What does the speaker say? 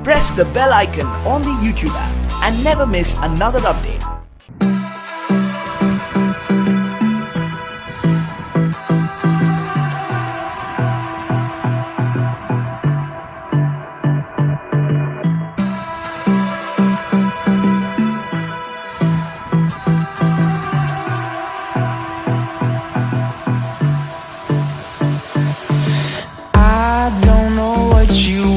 Press the bell icon on the YouTube app and never miss another update. I don't know what you